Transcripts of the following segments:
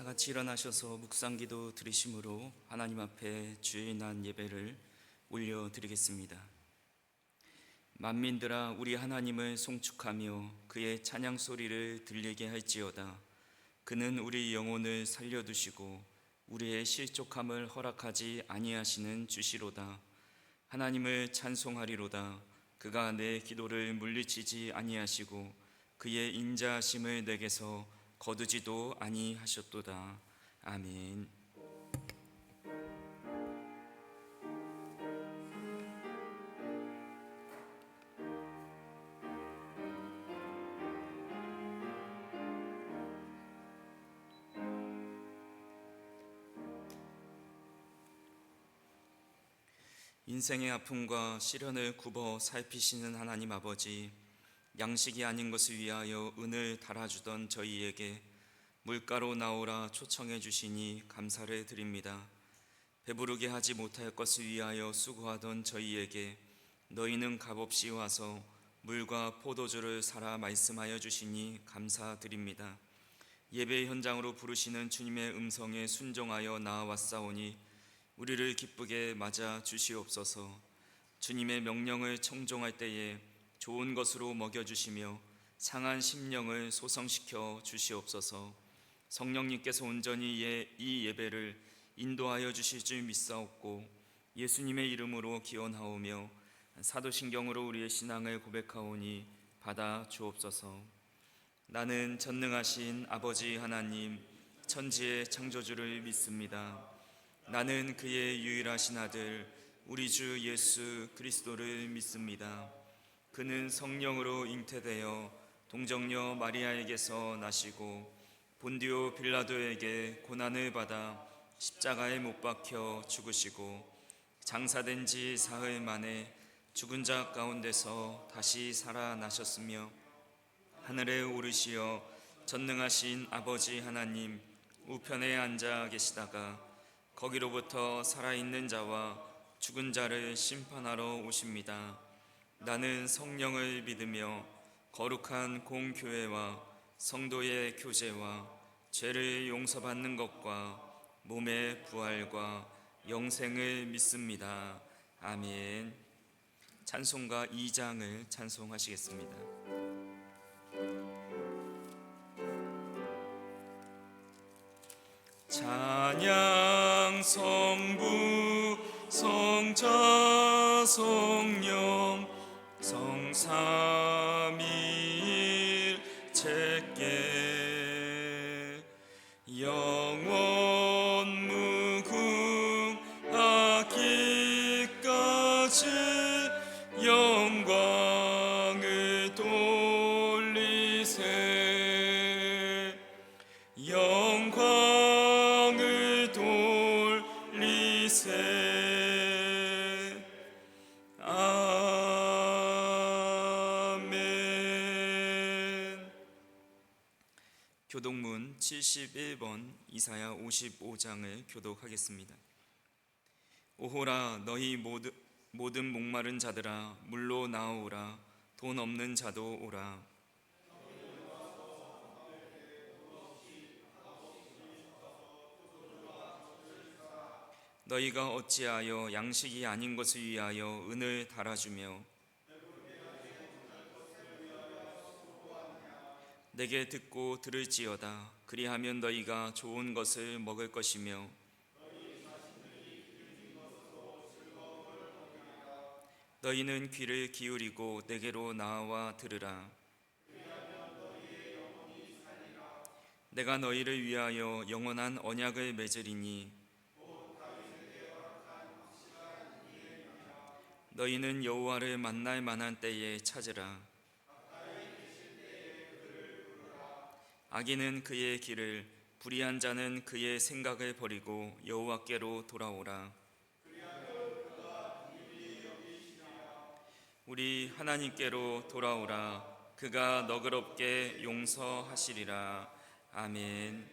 같이 일어나셔서 묵상기도 드리심으로 하나님 앞에 주의 난 예배를 올려드리겠습니다. 만민들아 우리 하나님을 송축하며 그의 찬양 소리를 들리게 할지어다. 그는 우리 영혼을 살려두시고 우리의 실족함을 허락하지 아니하시는 주시로다. 하나님을 찬송하리로다. 그가 내 기도를 물리치지 아니하시고 그의 인자하심을 내게서 거두지도 아니하셨도다. 아멘. 인생의 아픔과 시련을 굽어 살피시는 하나님 아버지, 양식이 아닌 것을 위하여 은을 달아주던 저희에게 물가로 나오라 초청해 주시니 감사를 드립니다. 배부르게 하지 못할 것을 위하여 수고하던 저희에게 너희는 값없이 와서 물과 포도주를 사라 말씀하여 주시니 감사드립니다. 예배 현장으로 부르시는 주님의 음성에 순종하여 나아왔사오니 우리를 기쁘게 맞아 주시옵소서. 주님의 명령을 청종할 때에 좋은 것으로 먹여주시며 상한 심령을 소성시켜 주시옵소서. 성령님께서 온전히 이 예배를 인도하여 주실 줄 믿사옵고 예수님의 이름으로 기원하오며 사도신경으로 우리의 신앙을 고백하오니 받아 주옵소서. 나는 전능하신 아버지 하나님 천지의 창조주를 믿습니다. 나는 그의 유일하신 아들 우리 주 예수 그리스도를 믿습니다. 그는 성령으로 잉태되어 동정녀 마리아에게서 나시고 본디오 빌라도에게 고난을 받아 십자가에 못 박혀 죽으시고 장사된 지 사흘 만에 죽은 자 가운데서 다시 살아나셨으며 하늘에 오르시어 전능하신 아버지 하나님 우편에 앉아 계시다가 거기로부터 살아있는 자와 죽은 자를 심판하러 오십니다. 나는 성령을 믿으며 거룩한 공교회와 성도의 교제와 죄를 용서받는 것과 몸의 부활과 영생을 믿습니다. 아멘. 찬송가 2장을 찬송하시겠습니다. 찬양 성부 성자 성령 성삼위일 제께 영원 무궁하기까지 영광을 돌리세. 영광을 돌리세. 아멘. 교독문 71번 이사야 55장을 교독하겠습니다. 오호라 너희 모든 목마른 자들아 물로 나오라. 돈 없는 자도 오라. 너희가 어찌하여 양식이 아닌 것을 위하여 은을 달아주며 내게 듣고 들을지어다. 그리하면 너희가 좋은 것을 먹을 것이며 너희는 귀를 기울이고 내게로 나와 들으라. 내가 너희를 위하여 영원한 언약을 맺으리니 너희는 여호와를 만날 만한 때에 찾으라. 악인은 그의 길을, 불의한 자는 그의 생각을 버리고 여호와께로 돌아오라. 우리 하나님께로 돌아오라. 그가 너그럽게 용서하시리라. 아멘.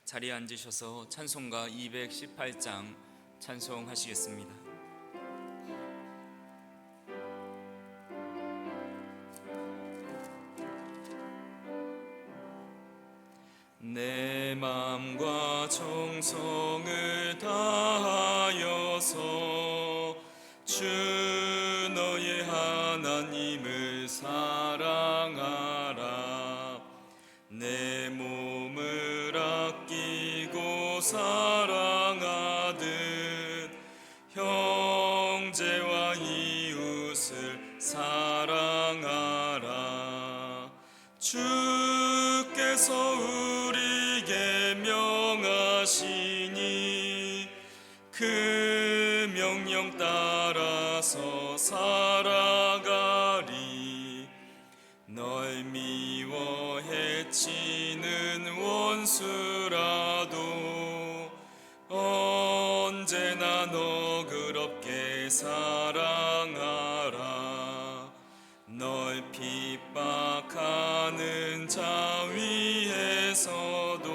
자리에 앉으셔서 찬송가 218장 찬송하시겠습니다. 내 맘과 정성을 다하여서 주 너의 하나님을 사랑하라. 내 몸을 아끼고 사랑하듯 형제와 이웃을 사랑하라. 주께서 우리에게 명하시니 그 명령 따라서 살아가리. 널 미워 해치는 원수라도 언제나 너그럽게 사랑하라. 널 핍박하는 자 위에서도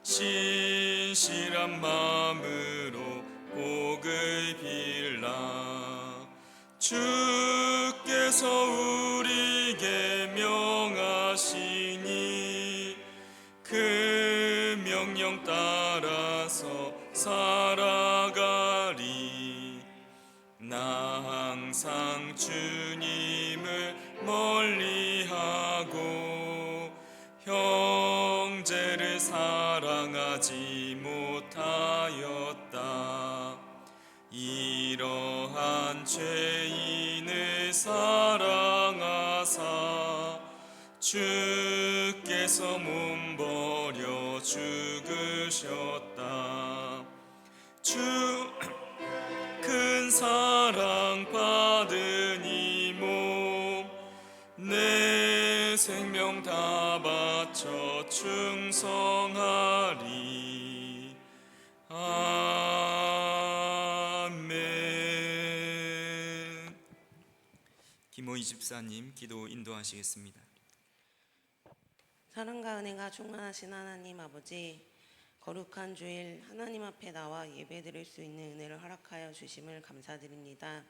신실한 마음으로 복을 빌라. 주께서 우리에게 명하시니 그 명령 따라서 살아가리. 나 항상 주님을 멀리하고 형제를 사랑하지 못하였다. 이러한 죄인을 사랑하사 주께서 몸버려 죽으셨다. 주 큰 사랑 받은 이 몸 내 생명 다 바쳐 충성하리. 아멘. 김호희 집사님 기도 인도하시겠습니다. 사랑과 은혜가 충만하신 하나님 아버지, 거룩한 주일 하나님 앞에 나와 예배드릴 수 있는 은혜를 허락하여 주심을 감사드립니다.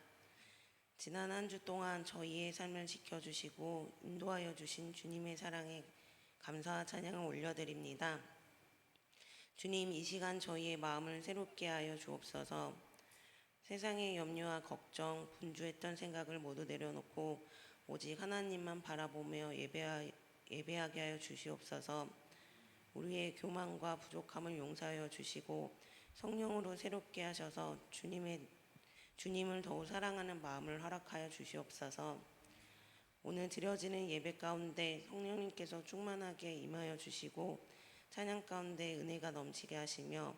지난 한 주 동안 저희의 삶을 지켜주시고 인도하여 주신 주님의 사랑에 감사와 찬양을 올려드립니다. 주님, 이 시간 저희의 마음을 새롭게 하여 주옵소서. 세상의 염려와 걱정, 분주했던 생각을 모두 내려놓고 오직 하나님만 바라보며 예배하게 하여 주시옵소서. 우리의 교만과 부족함을 용서하여 주시고 성령으로 새롭게 하셔서 주님을 더욱 사랑하는 마음을 허락하여 주시옵소서. 오늘 드려지는 예배 가운데 성령님께서 충만하게 임하여 주시고 찬양 가운데 은혜가 넘치게 하시며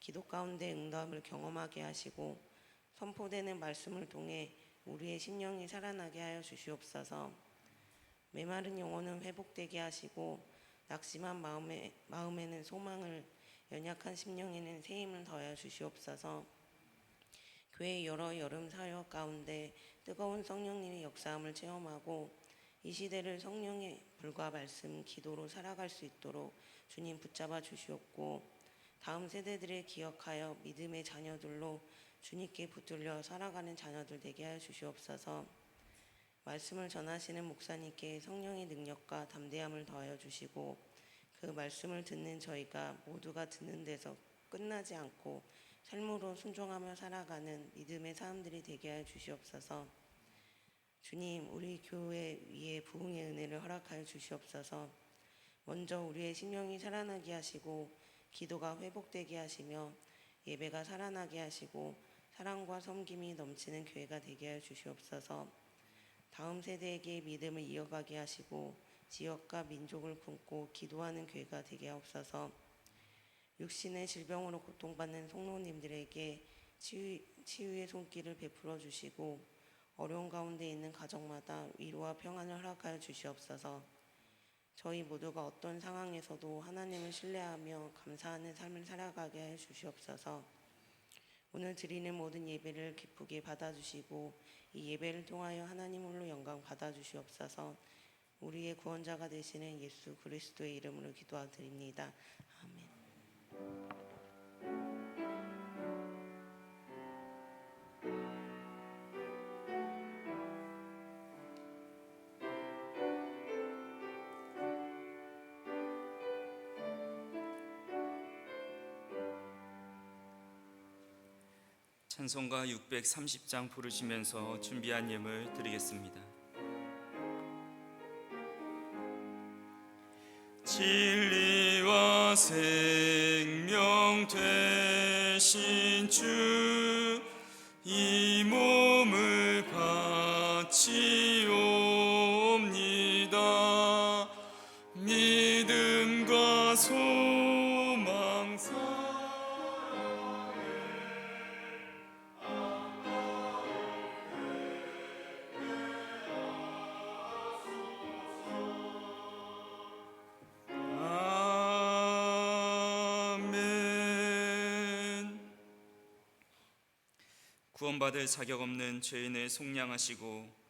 기도 가운데 응답을 경험하게 하시고 선포되는 말씀을 통해 우리의 심령이 살아나게 하여 주시옵소서. 메마른 영혼은 회복되게 하시고 낙심한 마음에는 소망을, 연약한 심령에는 새 힘을 더하여 주시옵소서. 교회 여러 여름 사역 가운데 뜨거운 성령님의 역사함을 체험하고 이 시대를 성령의 불과 말씀, 기도로 살아갈 수 있도록 주님 붙잡아 주시옵고 다음 세대들을 기억하여 믿음의 자녀들로 주님께 붙들려 살아가는 자녀들 되게 하여 주시옵소서. 말씀을 전하시는 목사님께 성령의 능력과 담대함을 더하여 주시고 그 말씀을 듣는 저희가 모두가 듣는 데서 끝나지 않고 삶으로 순종하며 살아가는 믿음의 사람들이 되게 하여 주시옵소서. 주님, 우리 교회 위에 부흥의 은혜를 허락하여 주시옵소서. 먼저 우리의 심령이 살아나게 하시고 기도가 회복되게 하시며 예배가 살아나게 하시고 사랑과 섬김이 넘치는 교회가 되게 하여 주시옵소서. 다음 세대에게 믿음을 이어가게 하시고 지역과 민족을 품고 기도하는 교회가 되게 하옵소서. 육신의 질병으로 고통받는 성도님들에게 치유의 손길을 베풀어 주시고 어려운 가운데 있는 가정마다 위로와 평안을 허락하여 주시옵소서. 저희 모두가 어떤 상황에서도 하나님을 신뢰하며 감사하는 삶을 살아가게 하여 주시옵소서. 오늘 드리는 모든 예배를 기쁘게 받아주시고 이 예배를 통하여 하나님 홀로 영광 받아주시옵소서. 우리의 구원자가 되시는 예수 그리스도의 이름으로 기도드립니다. 아멘. 찬송가 630장 부르시면서 준비한 예물 드리겠습니다. 진리와 생명 되신 주, 이 몸을 바치옵니다. 믿음과 소망 아멘. 구원받을 자격 없는 죄인을 속량하시고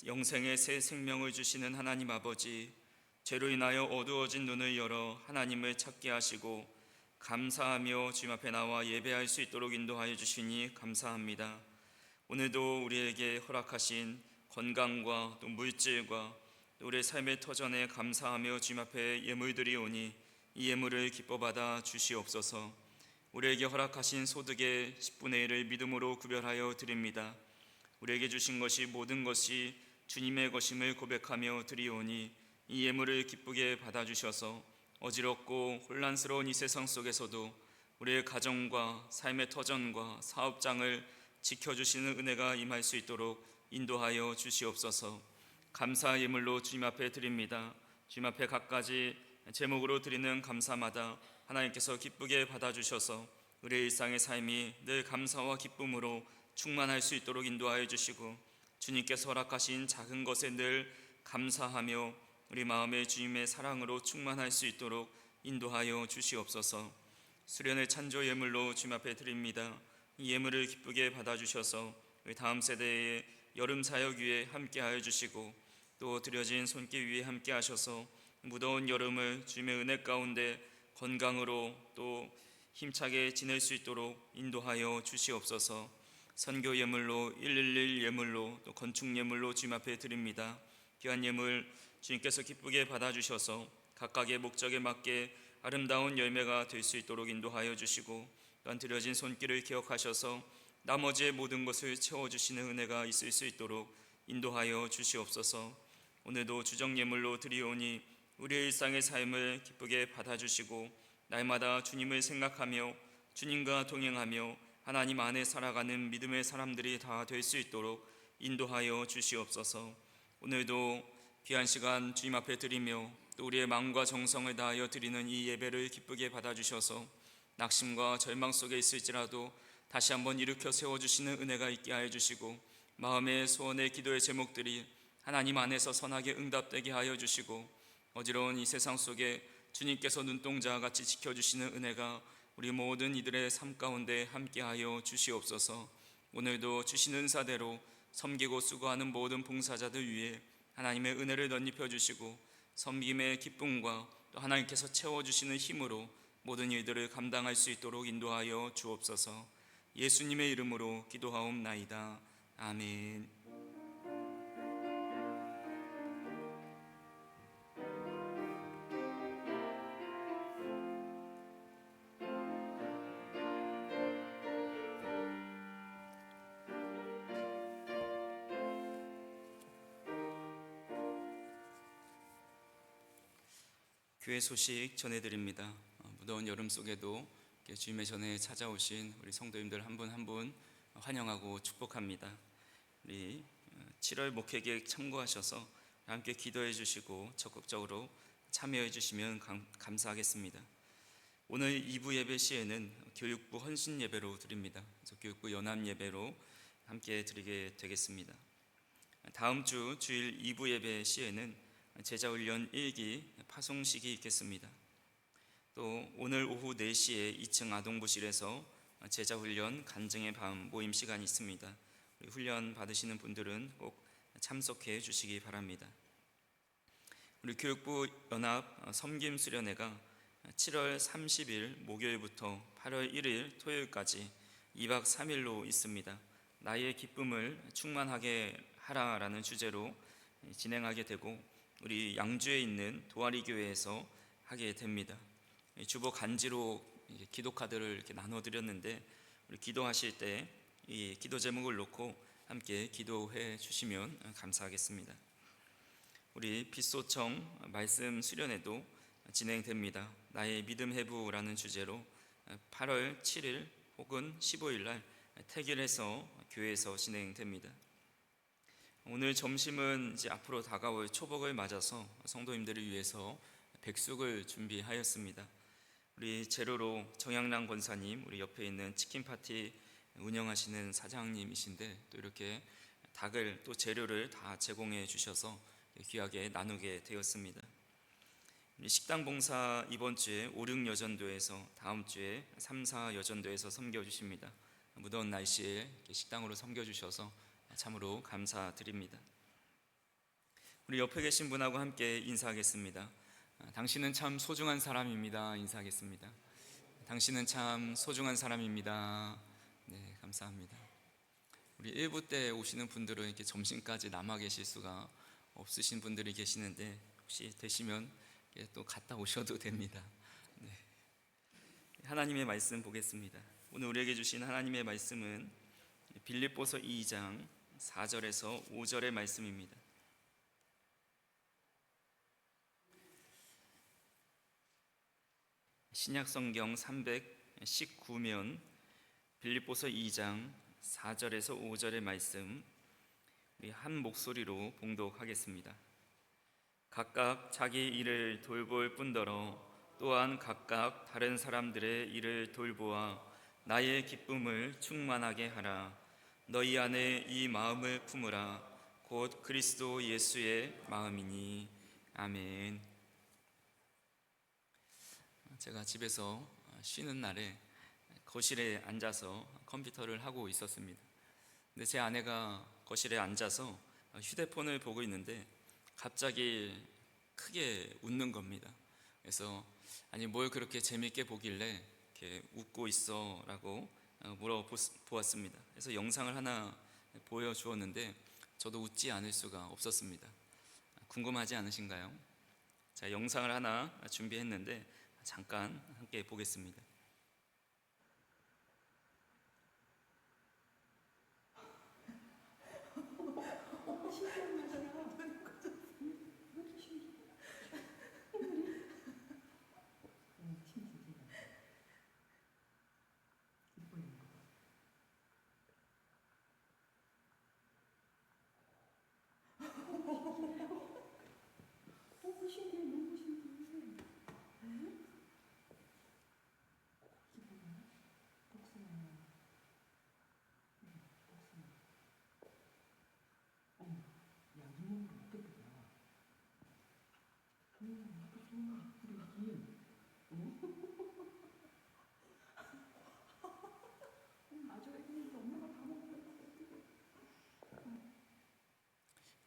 영생의 새 생명을 주시는 하나님 아버지, 죄로 인하여 어두워진 눈을 열어 하나님을 찾게 하시고 감사하며 주님 앞에 나와 예배할 수 있도록 인도하여 주시니 감사합니다. 오늘도 우리에게 허락하신 건강과 또 물질과 또 우리의 삶의 터전에 감사하며 주님 앞에 예물 드리오니 이 예물을 기뻐 받아 주시옵소서. 우리에게 허락하신 소득의 10분의 1을 믿음으로 구별하여 드립니다. 우리에게 주신 것이 모든 것이 주님의 것임을 고백하며 드리오니 이 예물을 기쁘게 받아주셔서 어지럽고 혼란스러운 이 세상 속에서도 우리의 가정과 삶의 터전과 사업장을 지켜주시는 은혜가 임할 수 있도록 인도하여 주시옵소서. 감사 예물로 주님 앞에 드립니다. 주님 앞에 갖가지 제목으로 드리는 감사마다 하나님께서 기쁘게 받아주셔서 우리의 일상의 삶이 늘 감사와 기쁨으로 충만할 수 있도록 인도하여 주시고 주님께서 허락하신 작은 것에 늘 감사하며 우리 마음의 주님의 사랑으로 충만할 수 있도록 인도하여 주시옵소서. 수련의 찬조 예물로 주님 앞에 드립니다. 이 예물을 기쁘게 받아주셔서 우리 다음 세대의 여름 사역 위에 함께하여 주시고 또 드려진 손길 위에 함께하셔서 무더운 여름을 주님의 은혜 가운데 건강으로 또 힘차게 지낼 수 있도록 인도하여 주시옵소서. 선교 예물로 111 예물로 또 건축 예물로 주님 앞에 드립니다. 귀한 예물 주님께서 기쁘게 받아주셔서 각각의 목적에 맞게 아름다운 열매가 될 수 있도록 인도하여 주시고 또한 드려진 손길을 기억하셔서 나머지의 모든 것을 채워주시는 은혜가 있을 수 있도록 인도하여 주시옵소서. 오늘도 주정 예물로 드리오니 우리의 일상의 삶을 기쁘게 받아주시고 날마다 주님을 생각하며 주님과 동행하며 하나님 안에 살아가는 믿음의 사람들이 다 될 수 있도록 인도하여 주시옵소서. 오늘도 귀한 시간 주님 앞에 드리며 또 우리의 마음과 정성을 다하여 드리는 이 예배를 기쁘게 받아주셔서 낙심과 절망 속에 있을지라도 다시 한번 일으켜 세워주시는 은혜가 있게 하여 주시고 마음의 소원의 기도의 제목들이 하나님 안에서 선하게 응답되게 하여 주시고 어지러운 이 세상 속에 주님께서 눈동자같이 지켜주시는 은혜가 우리 모든 이들의 삶 가운데 함께하여 주시옵소서. 오늘도 주신 은사대로 섬기고 수고하는 모든 봉사자들 위해 하나님의 은혜를 덧입혀 주시고 섬김의 기쁨과 또 하나님께서 채워주시는 힘으로 모든 일들을 감당할 수 있도록 인도하여 주옵소서. 예수님의 이름으로 기도하옵나이다. 아멘. 교회 소식 전해드립니다. 무더운 여름 속에도 주님의 전에 찾아오신 우리 성도님들 한 분 한 분 환영하고 축복합니다. 우리 7월 목회 계획 참고하셔서 함께 기도해 주시고 적극적으로 참여해 주시면 감사하겠습니다. 오늘 2부 예배 시에는 교육부 헌신 예배로 드립니다. 그래서 교육부 연합 예배로 함께 드리게 되겠습니다. 다음 주 주일 2부 예배 시에는 제자훈련 1기 파송식이 있겠습니다. 또 오늘 오후 4시에 2층 아동부실에서 제자훈련 간증의 밤 모임 시간이 있습니다. 훈련 받으시는 분들은 꼭 참석해 주시기 바랍니다. 우리 교육부 연합 섬김 수련회가 7월 30일 목요일부터 8월 1일 토요일까지 2박 3일로 있습니다. 나의 기쁨을 충만하게 하라라는 주제로 진행하게 되고 우리 양주에 있는 도아리 교회에서 하게 됩니다. 주보 간지로 기도 카드를 이렇게 나눠 드렸는데 우리 기도하실 때 이 기도 제목을 놓고 함께 기도해 주시면 감사하겠습니다. 우리 빛소청 말씀 수련회도 진행됩니다. 나의 믿음 해부라는 주제로 8월 7일 혹은 15일 날 택일해서 교회에서 진행됩니다. 오늘 점심은 이제 앞으로 다가올 초복을 맞아서 성도님들을 위해서 백숙을 준비하였습니다. 우리 재료로 정양란 권사님, 우리 옆에 있는 치킨 파티 운영하시는 사장님이신데 또 이렇게 닭을 또 재료를 다 제공해 주셔서 귀하게 나누게 되었습니다. 식당 봉사 이번 주에 5, 6 여전도에서 다음 주에 3, 4 여전도에서 섬겨주십니다. 무더운 날씨에 식당으로 섬겨주셔서 참으로 감사드립니다. 우리 옆에 계신 분하고 함께 인사하겠습니다. 당신은 참 소중한 사람입니다. 인사하겠습니다. 당신은 참 소중한 사람입니다. 네, 감사합니다. 우리 1부 때 오시는 분들은 이렇게 점심까지 남아 계실 수가 없으신 분들이 계시는데 혹시 되시면 또 갔다 오셔도 됩니다. 네. 하나님의 말씀 보겠습니다. 오늘 우리에게 주신 하나님의 말씀은 빌립보서 2장 4절에서 5절의 말씀입니다. 신약성경 319면 빌립보서 2장 4절에서 5절의 말씀 우리 한 목소리로 봉독하겠습니다. 각각 자기 일을 돌볼 뿐더러 또한 각각 다른 사람들의 일을 돌보아 나의 기쁨을 충만하게 하라. 너희 안에 이 마음을 품으라. 곧 그리스도 예수의 마음이니. 아멘. 제가 집에서 쉬는 날에 거실에 앉아서 컴퓨터를 하고 있었습니다. 근데 제 아내가 거실에 앉아서 휴대폰을 보고 있는데 갑자기 크게 웃는 겁니다. 그래서 아니 뭘 그렇게 재밌게 보길래 이렇게 웃고 있어 라고 물어보았습니다. 그래서 영상을 하나 보여주었는데 저도 웃지 않을 수가 없었습니다. 궁금하지 않으신가요? 자, 영상을 하나 준비했는데 잠깐 함께 보겠습니다.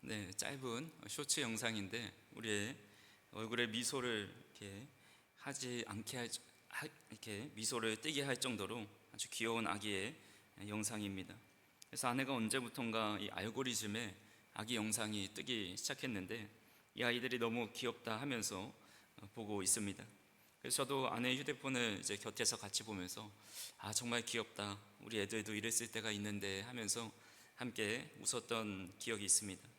네, 짧은 쇼츠 영상인데 우리의 얼굴에 미소를 이렇게 하지 않게 이렇게 미소를 띠게 할 정도로 아주 귀여운 아기의 영상입니다. 그래서 아내가 언제부턴가 이 알고리즘에 아기 영상이 뜨기 시작했는데 이 아이들이 너무 귀엽다 하면서 보고 있습니다. 그래서 저도 아내의 휴대폰을 이제 곁에서 같이 보면서 아 정말 귀엽다. 우리 애들도 이랬을 때가 있는데 하면서 함께 웃었던 기억이 있습니다.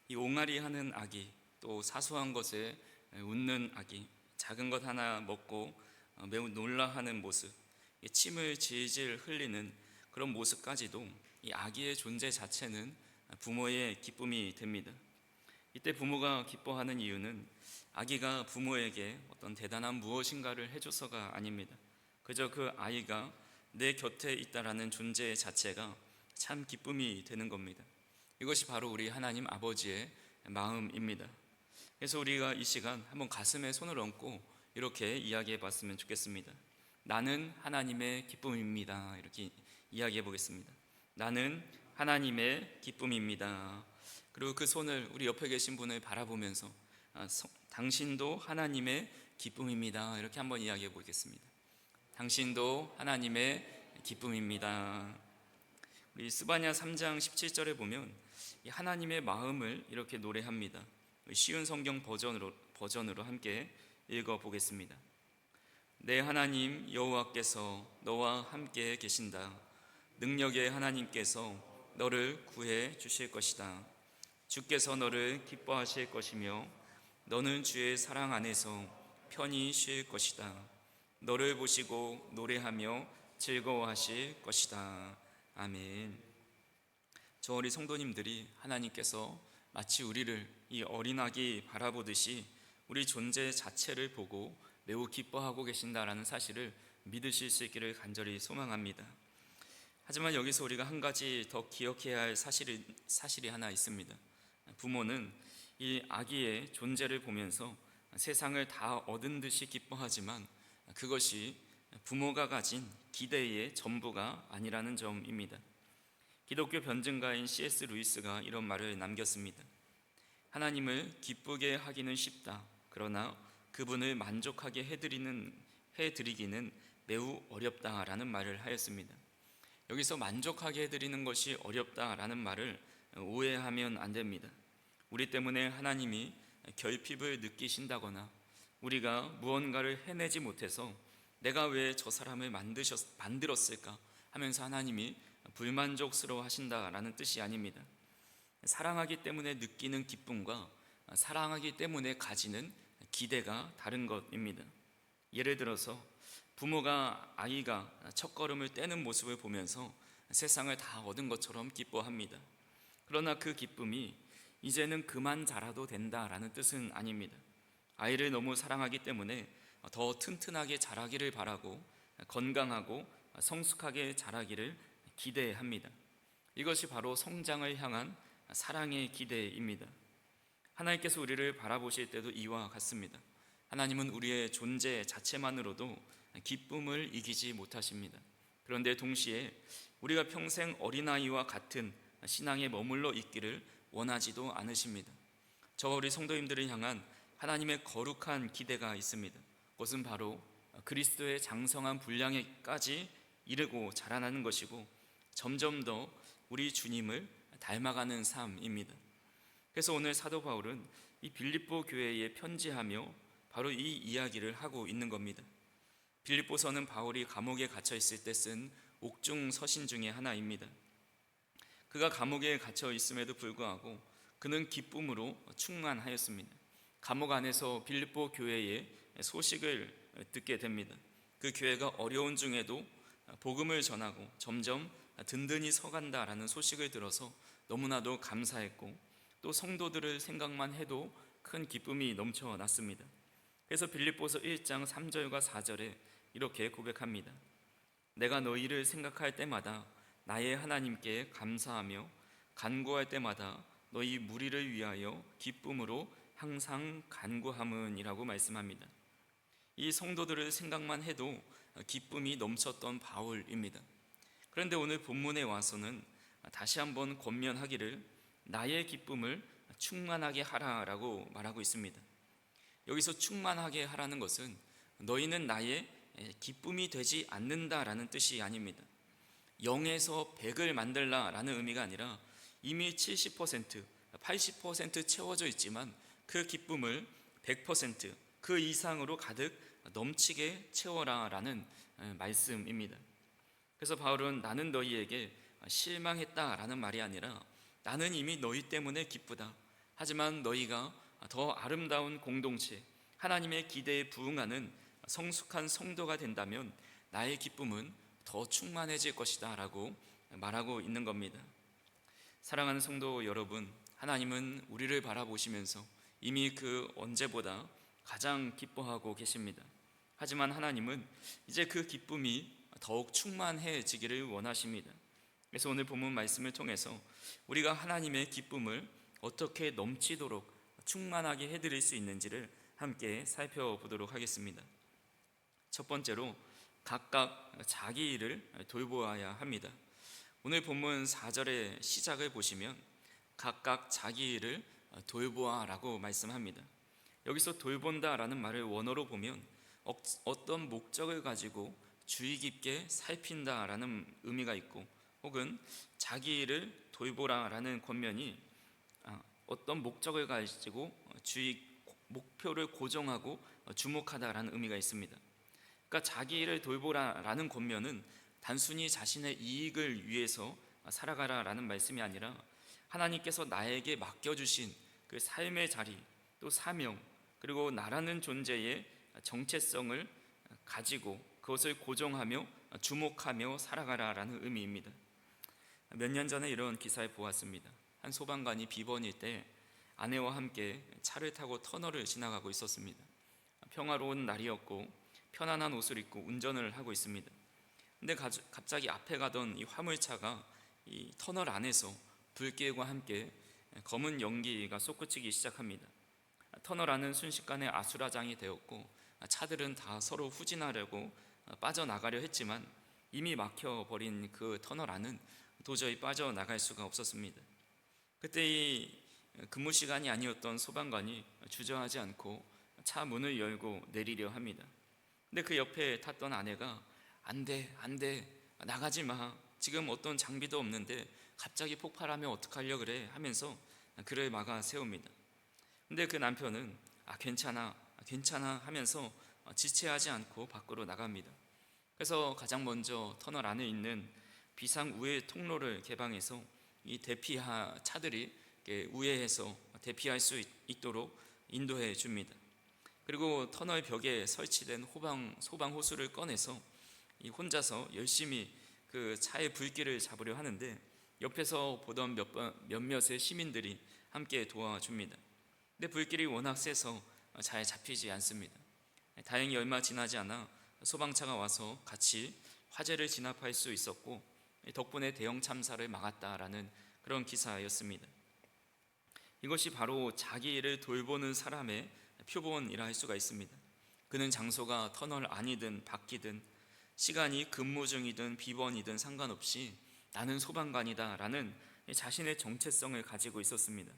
이 옹알이 하는 아기, 또 사소한 것에 웃는 아기, 작은 것 하나 먹고 매우 놀라하는 모습, 침을 질질 흘리는 그런 모습까지도 이 아기의 존재 자체는 부모의 기쁨이 됩니다. 이때 부모가 기뻐하는 이유는 아기가 부모에게 어떤 대단한 무엇인가를 해줘서가 아닙니다. 그저 그 아이가 내 곁에 있다라는 존재 자체가 참 기쁨이 되는 겁니다. 이것이 바로 우리 하나님 아버지의 마음입니다. 그래서 우리가 이 시간 한번 가슴에 손을 얹고 이렇게 이야기해 봤으면 좋겠습니다. 나는 하나님의 기쁨입니다. 이렇게 이야기해 보겠습니다. 나는 하나님의 기쁨입니다. 그리고 그 손을 우리 옆에 계신 분을 바라보면서 당신도 하나님의 기쁨입니다. 이렇게 한번 이야기해 보겠습니다. 당신도 하나님의 기쁨입니다. 우리 스바냐 3장 17절에 보면 하나님의 마음을 이렇게 노래합니다. 쉬운 성경 버전으로 함께 읽어보겠습니다. 내 하나님 여호와께서 너와 함께 계신다. 능력의 하나님께서 너를 구해 주실 것이다. 주께서 너를 기뻐하실 것이며 너는 주의 사랑 안에서 편히 쉴 것이다. 너를 보시고 노래하며 즐거워하실 것이다. 아멘. 저 우리 성도님들이 하나님께서 마치 우리를 이 어린아기 바라보듯이 우리 존재 자체를 보고 매우 기뻐하고 계신다라는 사실을 믿으실 수 있기를 간절히 소망합니다. 하지만 여기서 우리가 한 가지 더 기억해야 할 사실이 하나 있습니다. 부모는 이 아기의 존재를 보면서 세상을 다 얻은 듯이 기뻐하지만 그것이 부모가 가진 기대의 전부가 아니라는 점입니다. 기독교 변증가인 C.S. 루이스가 이런 말을 남겼습니다. 하나님을 기쁘게 하기는 쉽다. 그러나 그분을 만족하게 해드리기는 매우 어렵다라는 말을 하였습니다. 여기서 만족하게 해드리는 것이 어렵다라는 말을 오해하면 안 됩니다. 우리 때문에 하나님이 결핍을 느끼신다거나 우리가 무언가를 해내지 못해서 내가 왜 저 사람을 만들었을까 하면서 하나님이 불만족스러워 하신다라는 뜻이 아닙니다. 사랑하기 때문에 느끼는 기쁨과 사랑하기 때문에 가지는 기대가 다른 것입니다. 예를 들어서 부모가 아이가 첫걸음을 떼는 모습을 보면서 세상을 다 얻은 것처럼 기뻐합니다. 그러나 그 기쁨이 이제는 그만 자라도 된다라는 뜻은 아닙니다. 아이를 너무 사랑하기 때문에 더 튼튼하게 자라기를 바라고 건강하고 성숙하게 자라기를 기대합니다. 이것이 바로 성장을 향한 사랑의 기대입니다. 하나님께서 우리를 바라보실 때도 이와 같습니다. 하나님은 우리의 존재 자체만으로도 기쁨을 이기지 못하십니다. 그런데 동시에 우리가 평생 어린아이와 같은 신앙에 머물러 있기를 원하지도 않으십니다. 저와 우리 성도님들을 향한 하나님의 거룩한 기대가 있습니다. 그것은 바로 그리스도의 장성한 분량에까지 이르고 자라나는 것이고 점점 더 우리 주님을 닮아가는 삶입니다. 그래서 오늘 사도 바울은 이 빌립보 교회에 편지하며 바로 이 이야기를 하고 있는 겁니다. 빌립보서는 바울이 감옥에 갇혀 있을 때 쓴 옥중 서신 중에 하나입니다. 그가 감옥에 갇혀 있음에도 불구하고 그는 기쁨으로 충만하였습니다. 감옥 안에서 빌립보 교회의 소식을 듣게 됩니다. 그 교회가 어려운 중에도 복음을 전하고 점점 든든히 서간다라는 소식을 들어서 너무나도 감사했고 또 성도들을 생각만 해도 큰 기쁨이 넘쳐났습니다. 그래서 빌립보서 1장 3절과 4절에 이렇게 고백합니다. 내가 너희를 생각할 때마다 나의 하나님께 감사하며 간구할 때마다 너희 무리를 위하여 기쁨으로 항상 간구함은이라고 말씀합니다. 이 성도들을 생각만 해도 기쁨이 넘쳤던 바울입니다. 그런데 오늘 본문에 와서는 다시 한번 권면하기를 나의 기쁨을 충만하게 하라라고 말하고 있습니다. 여기서 충만하게 하라는 것은 너희는 나의 기쁨이 되지 않는다라는 뜻이 아닙니다. 0에서 100을 만들라라는 의미가 아니라 이미 70%, 80% 채워져 있지만 그 기쁨을 100%, 그 이상으로 가득 넘치게 채워라라는 말씀입니다. 그래서 바울은 나는 너희에게 실망했다라는 말이 아니라 나는 이미 너희 때문에 기쁘다. 하지만 너희가 더 아름다운 공동체, 하나님의 기대에 부응하는 성숙한 성도가 된다면 나의 기쁨은 더 충만해질 것이다 라고 말하고 있는 겁니다. 사랑하는 성도 여러분, 하나님은 우리를 바라보시면서 이미 그 언제보다 가장 기뻐하고 계십니다. 하지만 하나님은 이제 그 기쁨이 더욱 충만해지기를 원하십니다. 그래서 오늘 본문 말씀을 통해서 우리가 하나님의 기쁨을 어떻게 넘치도록 충만하게 해드릴 수 있는지를 함께 살펴보도록 하겠습니다. 첫 번째로 각각 자기 일을 돌보아야 합니다. 오늘 본문 4절의 시작을 보시면 각각 자기 일을 돌보아라고 말씀합니다. 여기서 돌본다라는 말을 원어로 보면 어떤 목적을 가지고 주의 깊게 살핀다라는 의미가 있고 혹은 자기 일을 돌보라라는 권면이 어떤 목적을 가지고 목표를 고정하고 주목하다라는 의미가 있습니다. 그러니까 자기 일을 돌보라라는 권면은 단순히 자신의 이익을 위해서 살아가라라는 말씀이 아니라 하나님께서 나에게 맡겨주신 그 삶의 자리, 또 사명, 그리고 나라는 존재의 정체성을 가지고 그것을 고정하며 주목하며 살아가라라는 의미입니다. 몇 년 전에 이런 기사를 보았습니다. 한 소방관이 비번일 때 아내와 함께 차를 타고 터널을 지나가고 있었습니다. 평화로운 날이었고 편안한 옷을 입고 운전을 하고 있습니다. 근데 갑자기 앞에 가던 이 화물차가 이 터널 안에서 불길과 함께 검은 연기가 솟구치기 시작합니다. 터널 안은 순식간에 아수라장이 되었고 차들은 다 서로 후진하려고 빠져나가려 했지만 이미 막혀버린 그 터널 안은 도저히 빠져나갈 수가 없었습니다. 그때 이 근무 시간이 아니었던 소방관이 주저하지 않고 차 문을 열고 내리려 합니다. 근데 그 옆에 탔던 아내가 안 돼, 나가지 마. 지금 어떤 장비도 없는데 갑자기 폭발하면 어떡하려 그래 하면서 그를 막아 세웁니다. 근데 그 남편은 괜찮아 하면서 지체하지 않고 밖으로 나갑니다. 그래서 가장 먼저 터널 안에 있는 비상 우회 통로를 개방해서 이 대피하 차들이 우회해서 대피할 수 있도록 인도해 줍니다. 그리고 터널 벽에 설치된 소방 호수를 꺼내서 혼자서 열심히 그 차의 불길을 잡으려 하는데 옆에서 보던 몇몇의 시민들이 함께 도와줍니다. 근데 불길이 워낙 세서 잘 잡히지 않습니다. 다행히 얼마 지나지 않아 소방차가 와서 같이 화재를 진압할 수 있었고 덕분에 대형 참사를 막았다라는 그런 기사였습니다. 이것이 바로 자기 일을 돌보는 사람의 표본이라 할 수가 있습니다. 그는 장소가 터널 안이든 밖이든 시간이 근무 중이든 비번이든 상관없이 나는 소방관이다 라는 자신의 정체성을 가지고 있었습니다.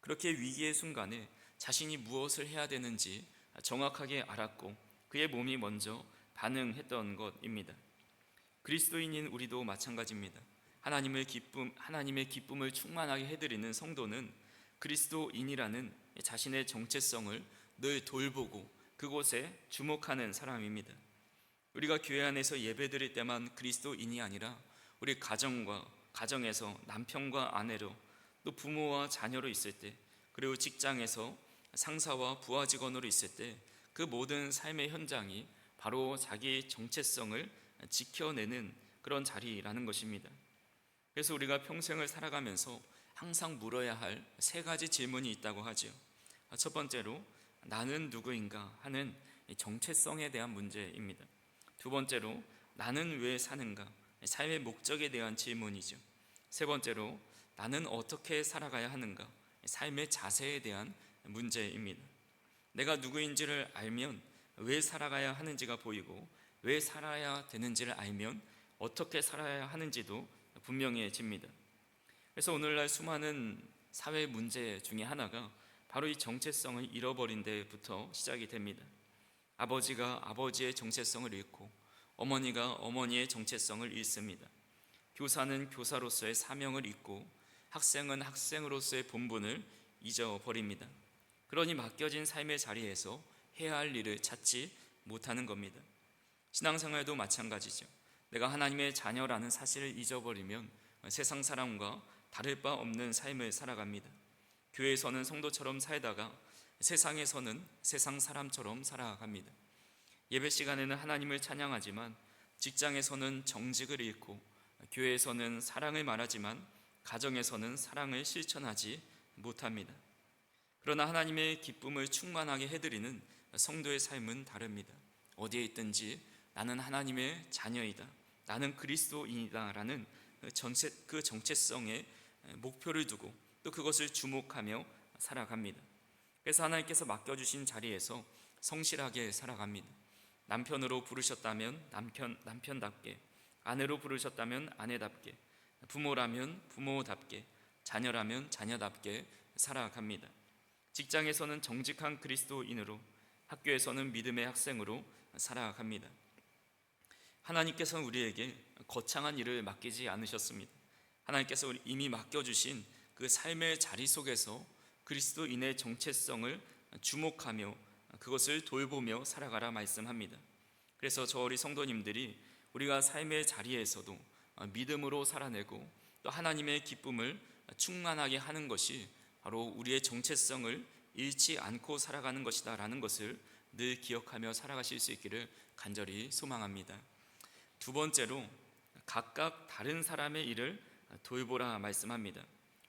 그렇게 위기의 순간에 자신이 무엇을 해야 되는지 정확하게 알았고 그의 몸이 먼저 반응했던 것입니다. 그리스도인인 우리도 마찬가지입니다. 하나님의 기쁨을 충만하게 해드리는 성도는 그리스도인이라는 자신의 정체성을 늘 돌보고 그곳에 주목하는 사람입니다. 우리가 교회 안에서 예배드릴 때만 그리스도인이 아니라 우리 가정에서 남편과 아내로 또 부모와 자녀로 있을 때 그리고 직장에서 상사와 부하 직원으로 있을 때 그 모든 삶의 현장이 바로 자기 정체성을 지켜내는 그런 자리라는 것입니다. 그래서 우리가 평생을 살아가면서 항상 물어야 할 세 가지 질문이 있다고 하죠. 첫 번째로 나는 누구인가 하는 정체성에 대한 문제입니다. 두 번째로 나는 왜 사는가, 삶의 목적에 대한 질문이죠. 세 번째로 나는 어떻게 살아가야 하는가, 삶의 자세에 대한 문제입니다. 내가 누구인지를 알면 왜 살아가야 하는지가 보이고 왜 살아야 되는지를 알면 어떻게 살아야 하는지도 분명해집니다. 그래서 오늘날 수많은 사회 문제 중에 하나가 바로 이 정체성을 잃어버린 데부터 시작이 됩니다. 아버지가 아버지의 정체성을 잃고 어머니가 어머니의 정체성을 잃습니다. 교사는 교사로서의 사명을 잊고 학생은 학생으로서의 본분을 잊어버립니다. 그러니 맡겨진 삶의 자리에서 해야 할 일을 찾지 못하는 겁니다. 신앙생활도 마찬가지죠. 내가 하나님의 자녀라는 사실을 잊어버리면 세상 사람과 다를 바 없는 삶을 살아갑니다. 교회에서는 성도처럼 살다가 세상에서는 세상 사람처럼 살아갑니다. 예배 시간에는 하나님을 찬양하지만 직장에서는 정직을 잃고 교회에서는 사랑을 말하지만 가정에서는 사랑을 실천하지 못합니다. 그러나 하나님의 기쁨을 충만하게 해드리는 성도의 삶은 다릅니다. 어디에 있든지 나는 하나님의 자녀이다, 나는 그리스도인이다 라는 그 정체성의 목표를 두고 또 그것을 주목하며 살아갑니다. 그래서 하나님께서 맡겨주신 자리에서 성실하게 살아갑니다. 남편으로 부르셨다면 남편답게, 아내로 부르셨다면 아내답게, 부모라면 부모답게, 자녀라면 자녀답게 살아갑니다. 직장에서는 정직한 그리스도인으로, 학교에서는 믿음의 학생으로 살아갑니다. 하나님께서는 우리에게 거창한 일을 맡기지 않으셨습니다. 하나님께서 이미 맡겨주신 그 삶의 자리 속에서 그리스도인의 정체성을 주목하며 그것을 돌보며 살아가라 말씀합니다. 그래서 저 우리 성도님들이 우리가 삶의 자리에서도 믿음으로 살아내고 또 하나님의 기쁨을 충만하게 하는 것이 바로 우리의 정체성을 잃지 않고 살아가는 것이다라는 것을 늘 기억하며 살아가실 수 있기를 간절히 소망합니다. 두 번째로 각각 다른 사람의 일을 돌보라 말씀합니다.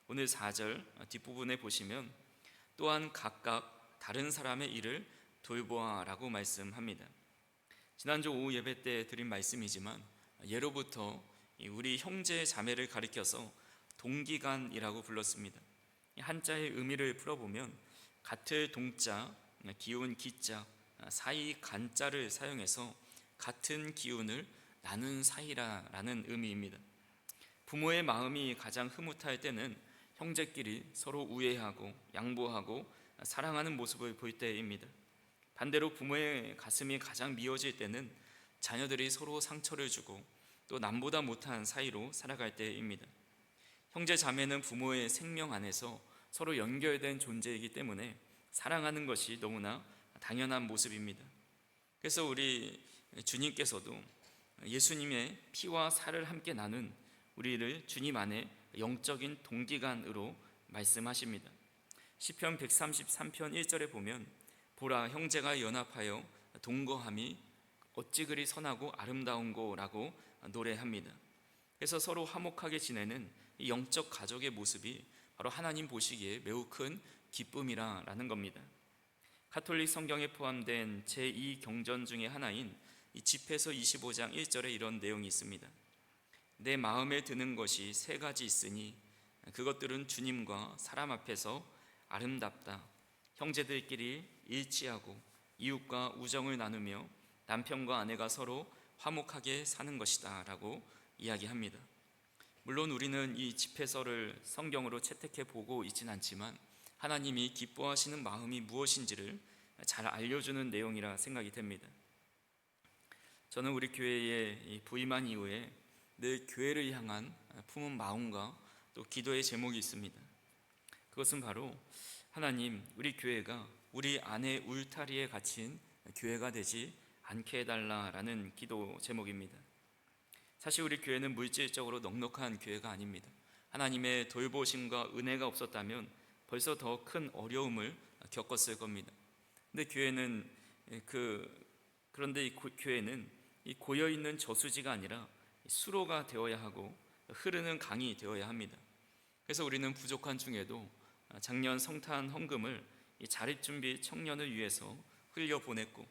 오늘 4절 뒷부분에 보시면 또한 각각 다른 사람의 일을 돌보아라고 말씀합니다. 지난주 오후 예배 때 드린 말씀이지만 예로부터 우리 형제 자매를 가리켜서 동기간이라고 불렀습니다. 한자의 의미를 풀어보면 같을 동자, 기운 기자, 사이 간자를 사용해서 같은 기운을 나눈 사이라는 의미입니다. 부모의 마음이 가장 흐뭇할 때는 형제끼리 서로 우애하고 양보하고 사랑하는 모습을 볼 때입니다. 반대로 부모의 가슴이 가장 미어질 때는 자녀들이 서로 상처를 주고 또 남보다 못한 사이로 살아갈 때입니다. 형제 자매는 부모의 생명 안에서 서로 연결된 존재이기 때문에 사랑하는 것이 너무나 당연한 모습입니다. 그래서 우리 주님께서도 예수님의 피와 살을 함께 나눈 우리를 주님 안에 영적인 동기간으로 말씀하십니다. 시편 133편 1절에 보면 보라 형제가 연합하여 동거함이 어찌 그리 선하고 아름다운고라고 노래합니다. 그래서 서로 화목하게 지내는 이 영적 가족의 모습이 바로 하나님 보시기에 매우 큰 기쁨이라는 겁니다. 가톨릭 성경에 포함된 제2경전 중에 하나인 이 집회서 25장 1절에 이런 내용이 있습니다. 내 마음에 드는 것이 세 가지 있으니 그것들은 주님과 사람 앞에서 아름답다. 형제들끼리 일치하고 이웃과 우정을 나누며 남편과 아내가 서로 화목하게 사는 것이다 라고 이야기합니다. 물론 우리는 이 집회서를 성경으로 채택해 보고 있진 않지만 하나님이 기뻐하시는 마음이 무엇인지를 잘 알려주는 내용이라 생각이 됩니다. 저는 우리 교회에 부임한 이후에 늘 교회를 향한 품은 마음과 또 기도의 제목이 있습니다. 그것은 바로 하나님, 우리 교회가 우리 안의 울타리에 갇힌 교회가 되지 않게 해달라라는 기도 제목입니다. 사실 우리 교회는 물질적으로 넉넉한 교회가 아닙니다. 하나님의 돌보심과 은혜가 없었다면 벌써 더 큰 어려움을 겪었을 겁니다. 근데 그런데 이 교회는 이 고여 있는 저수지가 아니라 수로가 되어야 하고 흐르는 강이 되어야 합니다. 그래서 우리는 부족한 중에도 작년 성탄 헌금을 이 자립준비 청년을 위해서 흘려 보냈고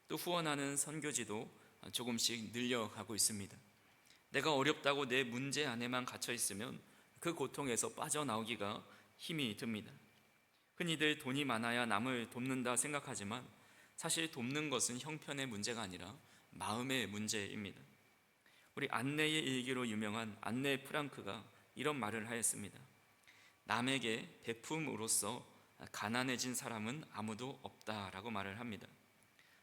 또 후원하는 선교지도 조금씩 늘려가고 있습니다. 내가 어렵다고 내 문제 안에만 갇혀 있으면 그 고통에서 빠져나오기가 힘이 듭니다. 흔히들 돈이 많아야 남을 돕는다 생각하지만 사실 돕는 것은 형편의 문제가 아니라 마음의 문제입니다. 우리 안네의 일기로 유명한 안네 프랑크가 이런 말을 하였습니다. 남에게 베품으로써 가난해진 사람은 아무도 없다라고 말을 합니다.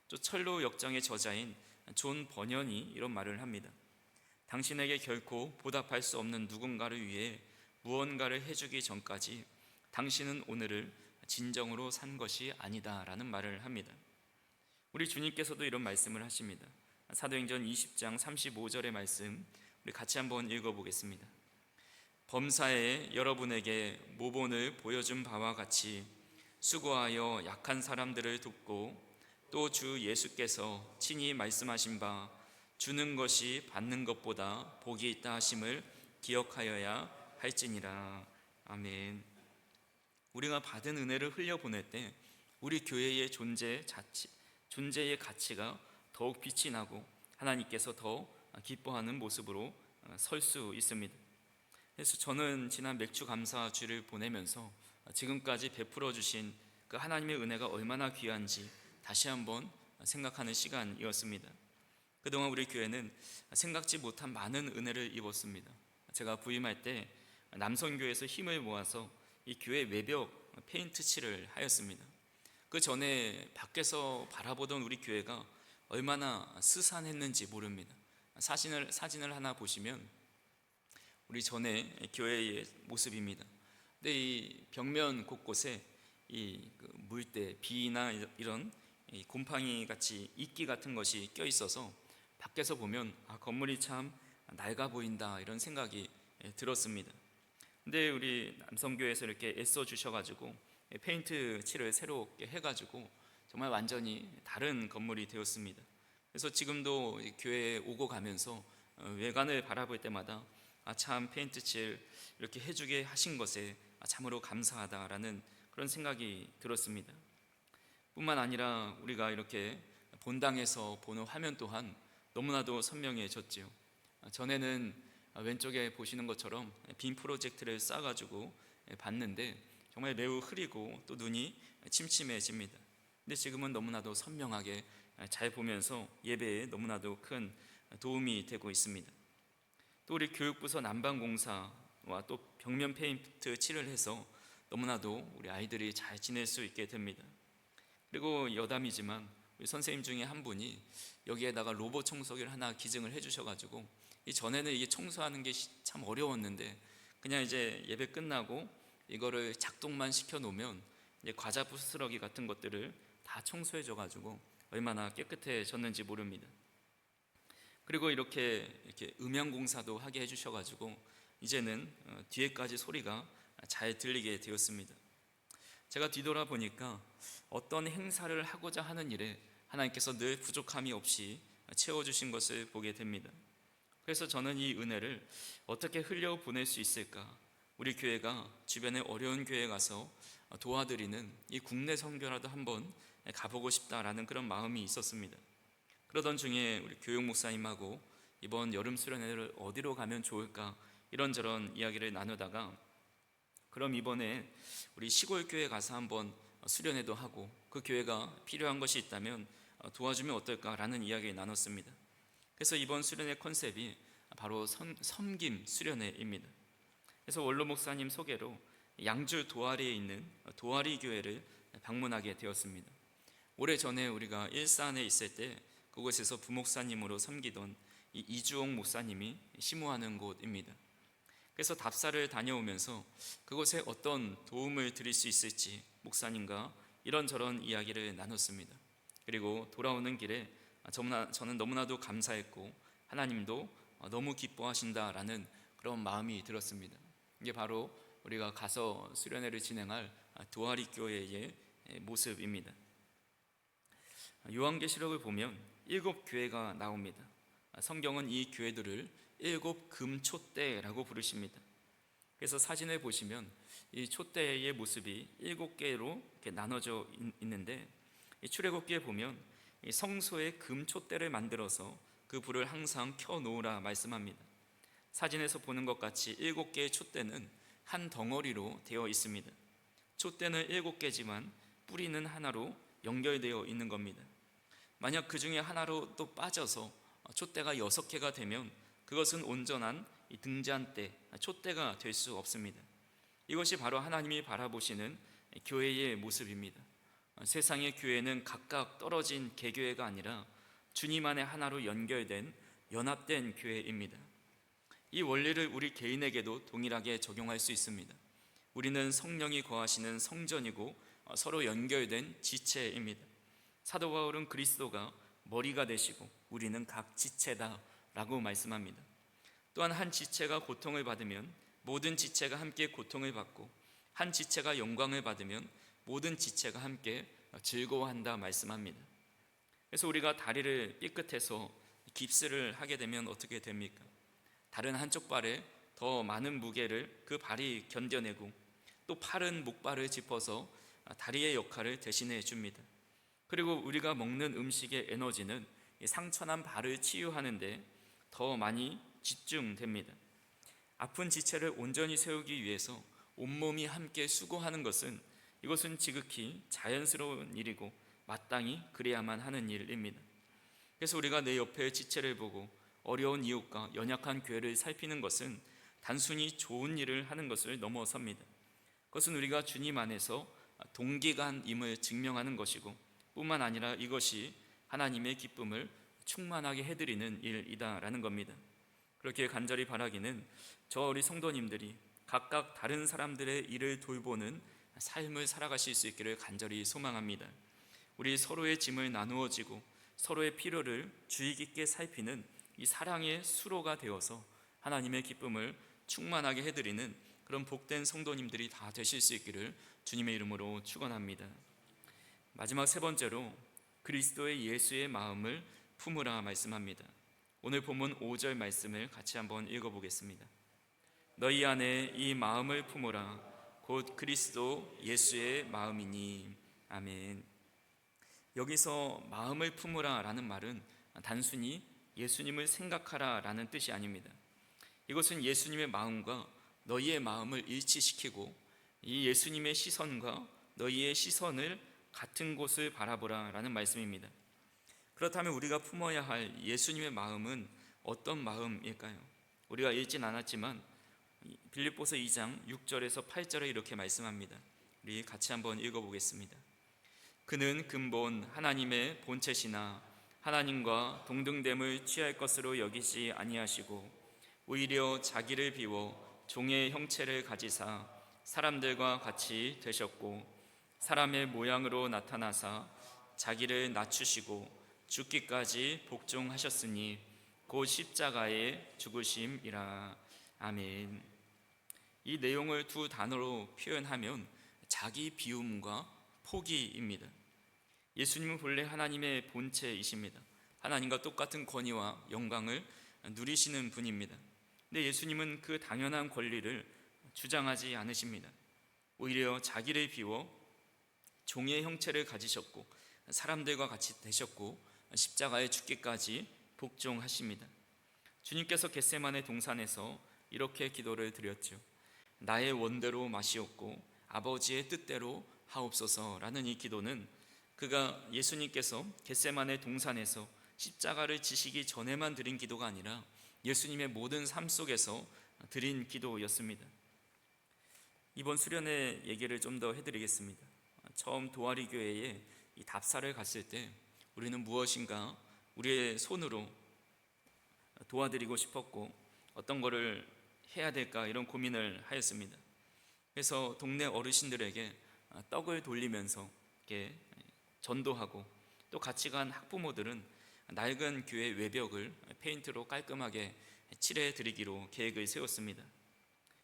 또 철로 역정의 저자인 존 버년이 이런 말을 합니다. 당신에게 결코 보답할 수 없는 누군가를 위해 무언가를 해주기 전까지 당신은 오늘을 진정으로 산 것이 아니다라는 말을 합니다. 우리 주님께서도 이런 말씀을 하십니다. 사도행전 20장 35절의 말씀 우리 같이 한번 읽어보겠습니다. 범사에 여러분에게 모본을 보여준 바와 같이 수고하여 약한 사람들을 돕고 또 주 예수께서 친히 말씀하신 바 주는 것이 받는 것보다 복이 있다 하심을 기억하여야 할지니라. 아멘. 우리가 받은 은혜를 흘려보낼 때 우리 교회의 존재의 가치가 더욱 빛이 나고 하나님께서 더 기뻐하는 모습으로 설 수 있습니다. 그래서 저는 지난 맥주 감사주를 보내면서 지금까지 베풀어 주신 그 하나님의 은혜가 얼마나 귀한지 다시 한번 생각하는 시간이었습니다. 그동안 우리 교회는 생각지 못한 많은 은혜를 입었습니다. 제가 부임할 때 남선교에서 힘을 모아서 이 교회 외벽 페인트 칠을 하였습니다. 그 전에 밖에서 바라보던 우리 교회가 얼마나 스산했는지 모릅니다. 사진을 하나 보시면 우리 전에 교회의 모습입니다. 근데 이 벽면 곳곳에 이 물때, 비나 이런 곰팡이 같이 이끼 같은 것이 껴 있어서 밖에서 보면 건물이 참 낡아 보인다 이런 생각이 들었습니다. 근데 우리 남성교회에서 이렇게 애써 주셔가지고 페인트 칠을 새롭게 해가지고 정말 완전히 다른 건물이 되었습니다. 그래서 지금도 교회에 오고 가면서 외관을 바라볼 때마다 참 페인트 칠 이렇게 해주게 하신 것에 참으로 감사하다라는 그런 생각이 들었습니다. 뿐만 아니라 우리가 이렇게 본당에서 보는 화면 또한 너무나도 선명해졌지요. 전에는 왼쪽에 보시는 것처럼 빔 프로젝트를 쌓아가지고 봤는데 정말 매우 흐리고 또 눈이 침침해집니다. 근데 지금은 너무나도 선명하게 잘 보면서 예배에 너무나도 큰 도움이 되고 있습니다. 또 우리 교육부서 난방공사와 또 벽면 페인트 칠을 해서 너무나도 우리 아이들이 잘 지낼 수 있게 됩니다. 그리고 여담이지만 우리 선생님 중에 한 분이 여기에다가 로봇 청소기를 하나 기증을 해주셔가지고 전에는 이게 청소하는 게 참 어려웠는데 그냥 이제 예배 끝나고 이거를 작동만 시켜놓으면 이제 과자 부스러기 같은 것들을 다 청소해줘가지고 얼마나 깨끗해졌는지 모릅니다. 그리고 이렇게 음향 공사도 하게 해주셔가지고 이제는 뒤에까지 소리가 잘 들리게 되었습니다. 제가 뒤돌아 보니까 어떤 행사를 하고자 하는 일에 하나님께서 늘 부족함이 없이 채워주신 것을 보게 됩니다. 그래서 저는 이 은혜를 어떻게 흘려보낼 수 있을까? 우리 교회가 주변에 어려운 교회에 가서 도와드리는 이 국내 선교라도 한번 가보고 싶다라는 그런 마음이 있었습니다. 그러던 중에 우리 교육 목사님하고 이번 여름 수련회를 어디로 가면 좋을까 이런저런 이야기를 나누다가 그럼 이번에 우리 시골 교회 가서 한번 수련회도 하고 그 교회가 필요한 것이 있다면 도와주면 어떨까라는 이야기를 나눴습니다. 그래서 이번 수련회 컨셉이 바로 섬김 수련회입니다. 그래서 원로 목사님 소개로 양주 도아리에 있는 도아리 교회를 방문하게 되었습니다. 오래전에 우리가 일산에 있을 때 그곳에서 부목사님으로 섬기던 이주옥 목사님이 심호하는 곳입니다. 그래서 답사를 다녀오면서 그곳에 어떤 도움을 드릴 수 있을지 목사님과 이런저런 이야기를 나눴습니다. 그리고 돌아오는 길에 저는 너무나도 감사했고 하나님도 너무 기뻐하신다라는 그런 마음이 들었습니다. 이게 바로 우리가 가서 수련회를 진행할 도아리 교회의 모습입니다. 요한계시록을 보면 7교회가 나옵니다. 성경은 이 교회들을 7 금촛대라고 부르십니다. 그래서 사진을 보시면 이 촛대의 모습이 7개로 이렇게 나눠져 있는데 출애굽기에 보면 성소에 금촛대를 만들어서 그 불을 항상 켜놓으라 말씀합니다. 사진에서 보는 것 같이 7개의 촛대는 한 덩어리로 되어 있습니다. 촛대는 7개지만 뿌리는 하나로 연결되어 있는 겁니다. 만약 그 중에 하나로 또 빠져서 촛대가 6개가 되면 그것은 온전한 등잔대, 촛대가 될 수 없습니다. 이것이 바로 하나님이 바라보시는 교회의 모습입니다. 세상의 교회는 각각 떨어진 개교회가 아니라 주님 안에 하나로 연결된 연합된 교회입니다. 이 원리를 우리 개인에게도 동일하게 적용할 수 있습니다. 우리는 성령이 거하시는 성전이고 서로 연결된 지체입니다. 사도 바울은 그리스도가 머리가 되시고 우리는 각 지체다라고 말씀합니다. 또한 한 지체가 고통을 받으면 모든 지체가 함께 고통을 받고 한 지체가 영광을 받으면 모든 지체가 함께 즐거워한다 말씀합니다. 그래서 우리가 다리를 삐끗해서 깁스를 하게 되면 어떻게 됩니까? 다른 한쪽 발에 더 많은 무게를 그 발이 견뎌내고 또 팔은 목발을 짚어서 다리의 역할을 대신해 줍니다. 그리고 우리가 먹는 음식의 에너지는 상처난 발을 치유하는데 더 많이 집중됩니다. 아픈 지체를 온전히 세우기 위해서 온몸이 함께 수고하는 것은 이것은 지극히 자연스러운 일이고 마땅히 그래야만 하는 일입니다. 그래서 우리가 내 옆의 지체를 보고 어려운 이웃과 연약한 교회를 살피는 것은 단순히 좋은 일을 하는 것을 넘어섭니다. 그것은 우리가 주님 안에서 동기간임을 증명하는 것이고 뿐만 아니라 이것이 하나님의 기쁨을 충만하게 해드리는 일이다라는 겁니다. 그렇게 간절히 바라기는 저 우리 성도님들이 각각 다른 사람들의 일을 돌보는 삶을 살아가실 수 있기를 간절히 소망합니다. 우리 서로의 짐을 나누어지고 서로의 필요를 주의 깊게 살피는 이 사랑의 수로가 되어서 하나님의 기쁨을 충만하게 해드리는 그런 복된 성도님들이 다 되실 수 있기를 주님의 이름으로 축원합니다. 마지막 세 번째로 그리스도의 예수의 마음을 품으라 말씀합니다. 오늘 본문 5절 말씀을 같이 한번 읽어보겠습니다. 너희 안에 이 마음을 품으라 곧 그리스도 예수의 마음이니. 아멘. 여기서 마음을 품으라 라는 말은 단순히 예수님을 생각하라 라는 뜻이 아닙니다. 이것은 예수님의 마음과 너희의 마음을 일치시키고 이 예수님의 시선과 너희의 시선을 같은 곳을 바라보라 라는 말씀입니다. 그렇다면 우리가 품어야 할 예수님의 마음은 어떤 마음일까요? 우리가 읽진 않았지만 빌립보서 2장 6절에서 8절에 이렇게 말씀합니다. 우리 같이 한번 읽어보겠습니다. 그는 근본 하나님의 본체시나 하나님과 동등됨을 취할 것으로 여기지 아니하시고 오히려 자기를 비워 종의 형체를 가지사 사람들과 같이 되셨고 사람의 모양으로 나타나사 자기를 낮추시고 죽기까지 복종하셨으니 곧 십자가의 죽으심이라. 아멘. 이 내용을 두 단어로 표현하면 자기 비움과 포기입니다. 예수님은 본래 하나님의 본체이십니다. 하나님과 똑같은 권위와 영광을 누리시는 분입니다. 근데 예수님은 그 당연한 권리를 주장하지 않으십니다. 오히려 자기를 비워 종의 형체를 가지셨고 사람들과 같이 되셨고 십자가에 죽기까지 복종하십니다. 주님께서 겟세마네 동산에서 이렇게 기도를 드렸죠. 나의 원대로 마시옵고 아버지의 뜻대로 하옵소서라는 이 기도는 그가 예수님께서 겟세마네 동산에서 십자가를 지시기 전에만 드린 기도가 아니라 예수님의 모든 삶 속에서 드린 기도였습니다. 이번 수련회 얘기를 좀 더 해드리겠습니다. 처음 도아리 교회에 이 답사를 갔을 때 우리는 무엇인가 우리의 손으로 도와드리고 싶었고 어떤 거를 해야 될까 이런 고민을 하였습니다. 그래서 동네 어르신들에게 떡을 돌리면서 이렇게 전도하고 또 같이 간 학부모들은 낡은 교회 외벽을 페인트로 깔끔하게 칠해 드리기로 계획을 세웠습니다.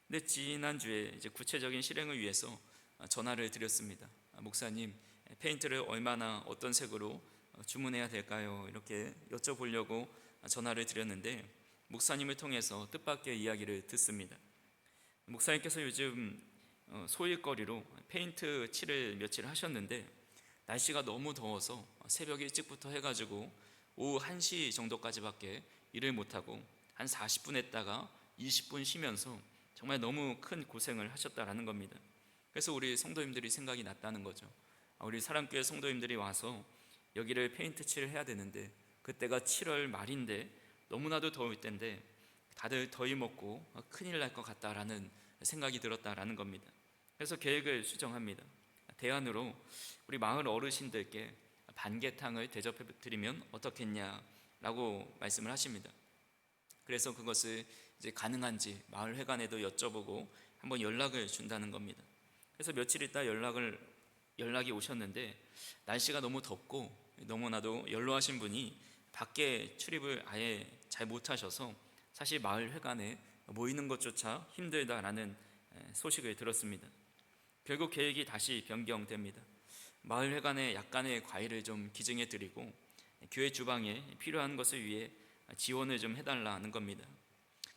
근데 지난주에 이제 구체적인 실행을 위해서 전화를 드렸습니다. 목사님, 페인트를 얼마나 어떤 색으로 주문해야 될까요? 이렇게 여쭤보려고 전화를 드렸는데 목사님을 통해서 뜻밖의 이야기를 듣습니다. 목사님께서 요즘 소일거리로 페인트 칠을 며칠 하셨는데 날씨가 너무 더워서 새벽 일찍부터 해가지고 오후 1시 정도까지밖에 일을 못하고 한 40분 했다가 20분 쉬면서 정말 너무 큰 고생을 하셨다라는 겁니다. 그래서 우리 성도님들이 생각이 났다는 거죠. 우리 사랑교회 성도님들이 와서 여기를 페인트 칠을 해야 되는데 그때가 7월 말인데 너무나도 더울 때인데 다들 더위 먹고 큰일 날 것 같다라는 생각이 들었다라는 겁니다. 그래서 계획을 수정합니다. 대안으로 우리 마을 어르신들께 반개탕을 대접해 드리면 어떻겠냐라고 말씀을 하십니다. 그래서 그것을 이제 가능한지 마을 회관에도 여쭤보고 한번 연락을 준다는 겁니다. 그래서 며칠 있다 연락이 오셨는데 날씨가 너무 덥고 너무나도 연로하신 분이 밖에 출입을 아예 잘 못하셔서 사실 마을 회관에 모이는 것조차 힘들다라는 소식을 들었습니다. 결국 계획이 다시 변경됩니다. 마을 회관에 약간의 과일을 좀 기증해 드리고 교회 주방에 필요한 것을 위해 지원을 좀 해달라는 겁니다.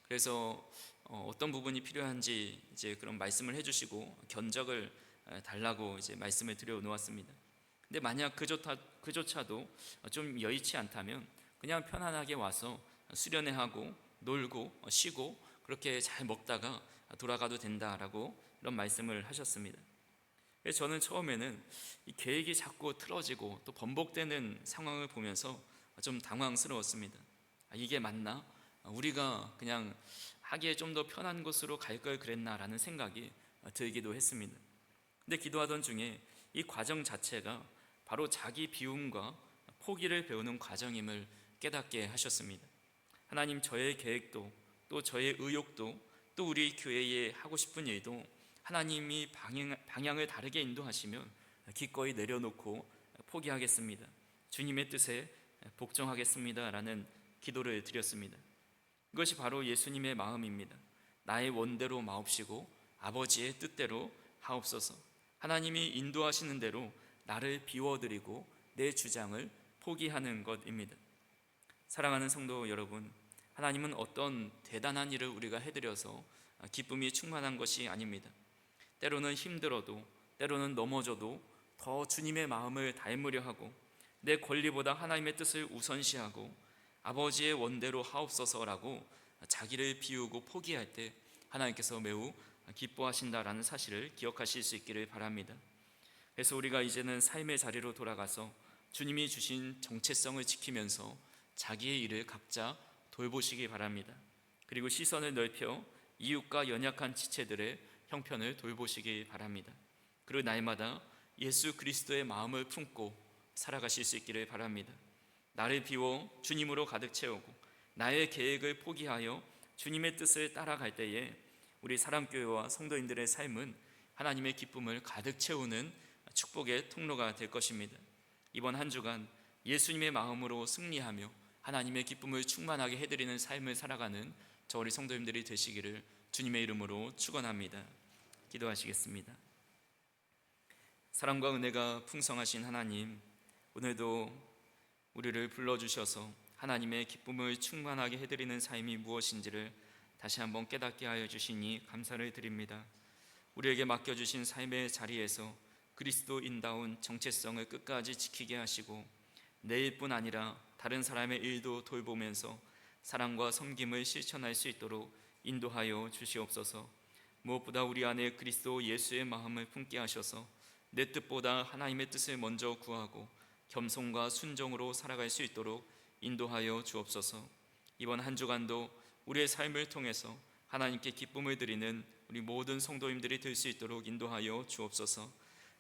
그래서 어떤 부분이 필요한지 이제 그런 말씀을 해주시고 견적을 달라고 이제 말씀을 드려 놓았습니다. 근데 만약 그조차도 좀 여의치 않다면 그냥 편안하게 와서 수련회 하고 놀고 쉬고 그렇게 잘 먹다가 돌아가도 된다라고 이런 말씀을 하셨습니다. 그래서 저는 처음에는 이 계획이 자꾸 틀어지고 또 번복되는 상황을 보면서 좀 당황스러웠습니다. 이게 맞나? 우리가 그냥 하기에 좀 더 편한 곳으로 갈 걸 그랬나라는 생각이 들기도 했습니다. 근데 기도하던 중에 이 과정 자체가 바로 자기 비움과 포기를 배우는 과정임을 깨닫게 하셨습니다. 하나님, 저의 계획도 또 저의 의욕도 또 우리 교회에 하고 싶은 일도 하나님이 방향을 다르게 인도하시면 기꺼이 내려놓고 포기하겠습니다. 주님의 뜻에 복종하겠습니다라는 기도를 드렸습니다. 이것이 바로 예수님의 마음입니다. 나의 원대로 마옵시고 아버지의 뜻대로 하옵소서. 하나님이 인도하시는 대로 나를 비워드리고 내 주장을 포기하는 것입니다. 사랑하는 성도 여러분, 하나님은 어떤 대단한 일을 우리가 해드려서 기쁨이 충만한 것이 아닙니다. 때로는 힘들어도, 때로는 넘어져도 더 주님의 마음을 닮으려 하고 내 권리보다 하나님의 뜻을 우선시하고 아버지의 원대로 하옵소서라고 자기를 비우고 포기할 때 하나님께서 매우 기뻐하신다라는 사실을 기억하실 수 있기를 바랍니다. 그래서 우리가 이제는 삶의 자리로 돌아가서 주님이 주신 정체성을 지키면서 자기의 일을 각자 돌보시기 바랍니다. 그리고 시선을 넓혀 이웃과 연약한 지체들의 형편을 돌보시기 바랍니다. 그리고 날마다 예수 그리스도의 마음을 품고 살아가실 수 있기를 바랍니다. 나를 비워 주님으로 가득 채우고 나의 계획을 포기하여 주님의 뜻을 따라갈 때에 우리 사랑교회와 성도인들의 삶은 하나님의 기쁨을 가득 채우는 축복의 통로가 될 것입니다. 이번 한 주간 예수님의 마음으로 승리하며 하나님의 기쁨을 충만하게 해드리는 삶을 살아가는 저 우리 성도님들이 되시기를 주님의 이름으로 축원합니다. 기도하시겠습니다. 사랑과 은혜가 풍성하신 하나님, 오늘도 우리를 불러주셔서 하나님의 기쁨을 충만하게 해드리는 삶이 무엇인지를 다시 한번 깨닫게 하여 주시니 감사를 드립니다. 우리에게 맡겨주신 삶의 자리에서 그리스도인다운 정체성을 끝까지 지키게 하시고 내 일뿐 아니라 다른 사람의 일도 돌보면서 사랑과 섬김을 실천할 수 있도록 인도하여 주시옵소서. 무엇보다 우리 안에 그리스도 예수의 마음을 품게 하셔서 내 뜻보다 하나님의 뜻을 먼저 구하고 겸손과 순종으로 살아갈 수 있도록 인도하여 주옵소서. 이번 한 주간도 우리의 삶을 통해서 하나님께 기쁨을 드리는 우리 모든 성도님들이 될 수 있도록 인도하여 주옵소서.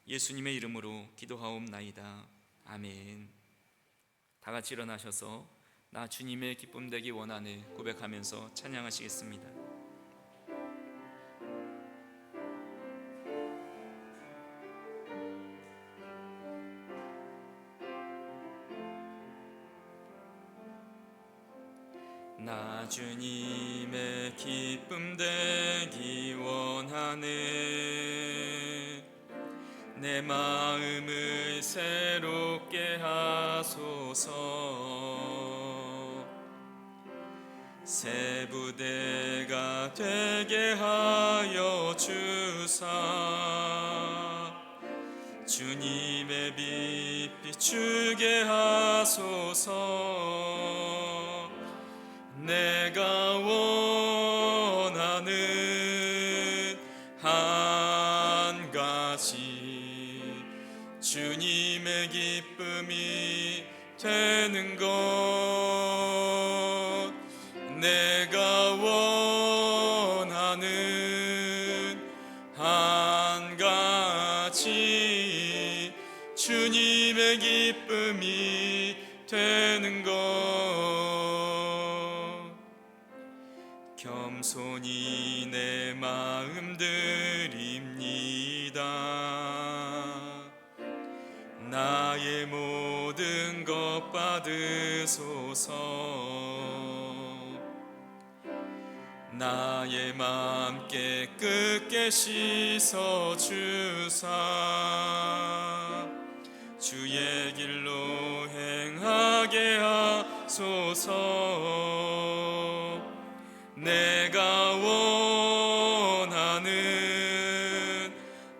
예수님의 이름으로 기도하옵나이다. 아멘. 다 같이 일어나셔서 나 주님의 기쁨 되기 원하네 고백하면서 찬양하시겠습니다. 나 주님의 기쁨 되기 원하네. 내 마음을 새롭게 하소서. 새 부대가 되게 하여 주사 주님의 빛 비추게 하소서. 내가 원하는 한 가지 주님의 기쁨이 되는 것. 내가 원하는 한 가지 주님의 기쁨이 되는 것. 겸손히 내 마음 드립니다. 나의 모든 것 받으소서. 나의 맘 깨끗게 씻어주사 주의 길로 행하게 하소서. 내가 원하는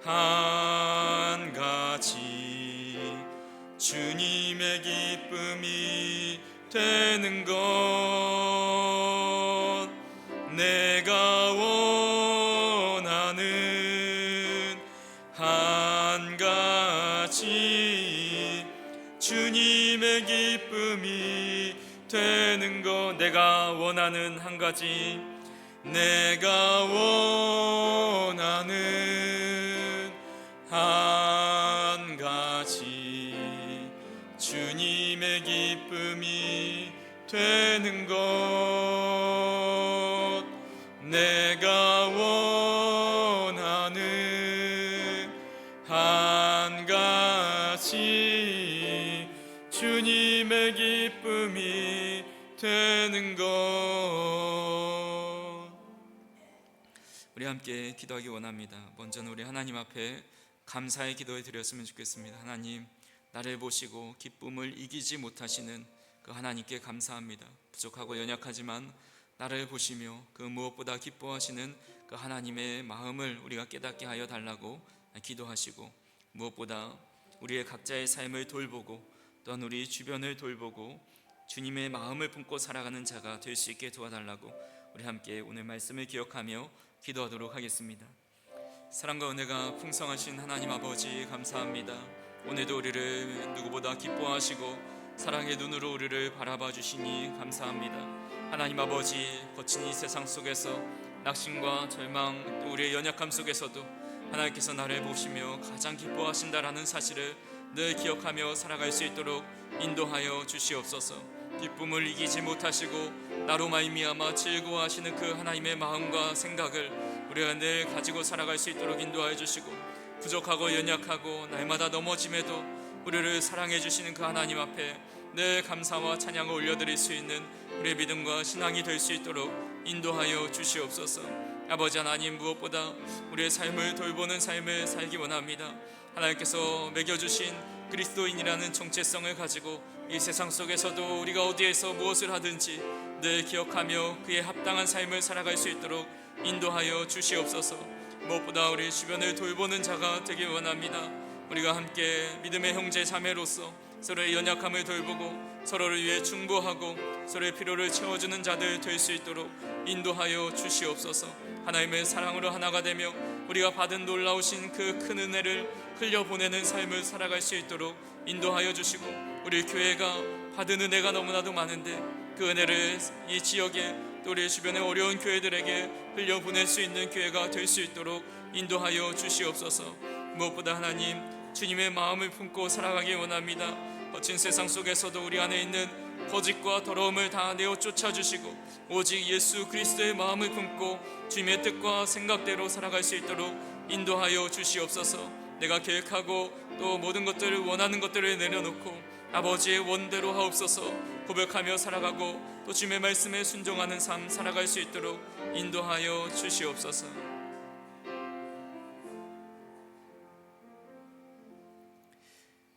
한 가지 주님의 기쁨이 되는 것. 내가 원하는 한 가지 주님의 기쁨이 되는 것. 내가 원하는 한 가지. 내가 원하는 한 가지 주님의 기쁨이 되는 것. 내가 원하는 한 가지 주님의 기쁨 되는 것. 우리 함께 기도하기 원합니다. 먼저는 우리 하나님 앞에 감사의 기도를 드렸으면 좋겠습니다. 하나님, 나를 보시고 기쁨을 이기지 못하시는 그 하나님께 감사합니다. 부족하고 연약하지만 나를 보시며 그 무엇보다 기뻐하시는 그 하나님의 마음을 우리가 깨닫게 하여 달라고 기도하시고, 무엇보다 우리의 각자의 삶을 돌보고 또한 우리 주변을 돌보고 주님의 마음을 품고 살아가는 자가 될 수 있게 도와달라고 우리 함께 오늘 말씀을 기억하며 기도하도록 하겠습니다. 사랑과 은혜가 풍성하신 하나님 아버지, 감사합니다. 오늘도 우리를 누구보다 기뻐하시고 사랑의 눈으로 우리를 바라봐 주시니 감사합니다. 하나님 아버지, 거친 이 세상 속에서 낙심과 절망 또 우리의 연약함 속에서도 하나님께서 나를 보시며 가장 기뻐하신다라는 사실을 늘 기억하며 살아갈 수 있도록 인도하여 주시옵소서. 기쁨을 이기지 못하시고 나로 말미암아 즐거워하시는 그 하나님의 마음과 생각을 우리가 늘 가지고 살아갈 수 있도록 인도하여 주시고, 부족하고 연약하고 날마다 넘어짐에도 우리를 사랑해 주시는 그 하나님 앞에 늘 감사와 찬양을 올려드릴 수 있는 우리의 믿음과 신앙이 될 수 있도록 인도하여 주시옵소서. 아버지 하나님, 무엇보다 우리의 삶을 돌보는 삶을 살기 원합니다. 하나님께서 매겨주신 그리스도인이라는 정체성을 가지고 이 세상 속에서도 우리가 어디에서 무엇을 하든지 늘 기억하며 그에 합당한 삶을 살아갈 수 있도록 인도하여 주시옵소서. 무엇보다 우리 주변을 돌보는 자가 되길 원합니다. 우리가 함께 믿음의 형제 자매로서 서로의 연약함을 돌보고 서로를 위해 중보하고 서로의 필요를 채워주는 자들 될 수 있도록 인도하여 주시옵소서. 하나님의 사랑으로 하나가 되며 우리가 받은 놀라우신 그 큰 은혜를 흘려보내는 삶을 살아갈 수 있도록 인도하여 주시고, 우리 교회가 받은 은혜가 너무나도 많은데 그 은혜를 이 지역에 또 우리 주변의 어려운 교회들에게 흘려보낼 수 있는 교회가 될 수 있도록 인도하여 주시옵소서. 무엇보다 하나님, 주님의 마음을 품고 살아가기 원합니다. 거친 세상 속에서도 우리 안에 있는 거짓과 더러움을 다 내어 쫓아주시고 오직 예수 그리스도의 마음을 품고 주님의 뜻과 생각대로 살아갈 수 있도록 인도하여 주시옵소서. 내가 계획하고 또 모든 것들을 원하는 것들을 내려놓고 아버지의 원대로 하옵소서 고백하며 살아가고 또 주님의 말씀에 순종하는 삶 살아갈 수 있도록 인도하여 주시옵소서.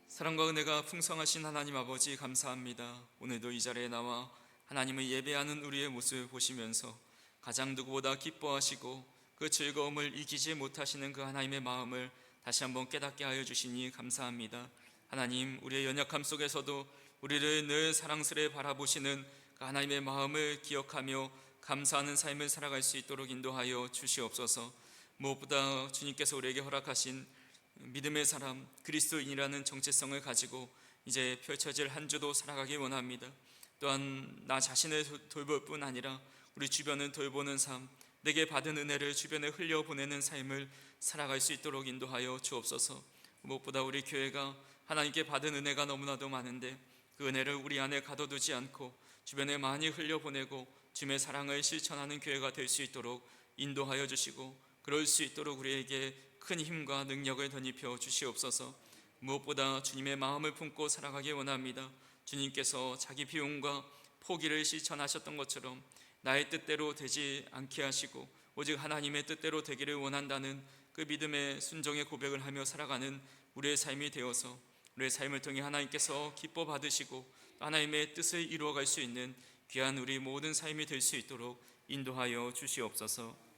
사랑과 은혜가 풍성하신 하나님 아버지, 감사합니다. 오늘도 이 자리에 나와 하나님을 예배하는 우리의 모습을 보시면서 가장 누구보다 기뻐하시고 그 즐거움을 이기지 못하시는 그 하나님의 마음을 다시 한번 깨닫게 하여 주시니 감사합니다. 하나님, 우리의 연약함 속에서도 우리를 늘 사랑스레 바라보시는 그 하나님의 마음을 기억하며 감사하는 삶을 살아갈 수 있도록 인도하여 주시옵소서. 무엇보다 주님께서 우리에게 허락하신 믿음의 사람 그리스도인이라는 정체성을 가지고 이제 펼쳐질 한 주도 살아가기 원합니다. 또한 나 자신을 돌볼 뿐 아니라 우리 주변을 돌보는 삶, 내게 받은 은혜를 주변에 흘려보내는 삶을 살아갈 수 있도록 인도하여 주옵소서. 무엇보다 우리 교회가 하나님께 받은 은혜가 너무나도 많은데 그 은혜를 우리 안에 가둬두지 않고 주변에 많이 흘려보내고 주님의 사랑을 실천하는 교회가 될 수 있도록 인도하여 주시고, 그럴 수 있도록 우리에게 큰 힘과 능력을 덧입혀 주시옵소서. 무엇보다 주님의 마음을 품고 살아가기 원합니다. 주님께서 자기 비움과 포기를 실천하셨던 것처럼 나의 뜻대로 되지 않게 하시고 오직 하나님의 뜻대로 되기를 원한다는 그 믿음의 순종의 고백을 하며 살아가는 우리의 삶이 되어서 우리의 삶을 통해 하나님께서 기뻐 받으시고 하나님의 뜻을 이루어갈 수 있는 귀한 우리 모든 삶이 될 수 있도록 인도하여 주시옵소서.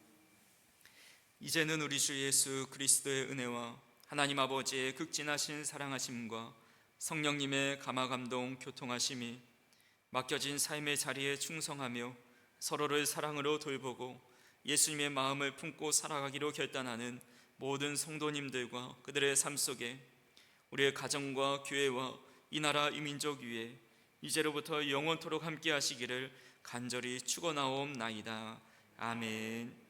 이제는 우리 주 예수 그리스도의 은혜와 하나님 아버지의 극진하신 사랑하심과 성령님의 감화감동 교통하심이 맡겨진 삶의 자리에 충성하며 서로를 사랑으로 돌보고 예수님의 마음을 품고 살아가기로 결단하는 모든 성도님들과 그들의 삶 속에 우리의 가정과 교회와 이 나라 이 민족 위에 이제로부터 영원토록 함께 하시기를 간절히 축원하옵나이다. 아멘.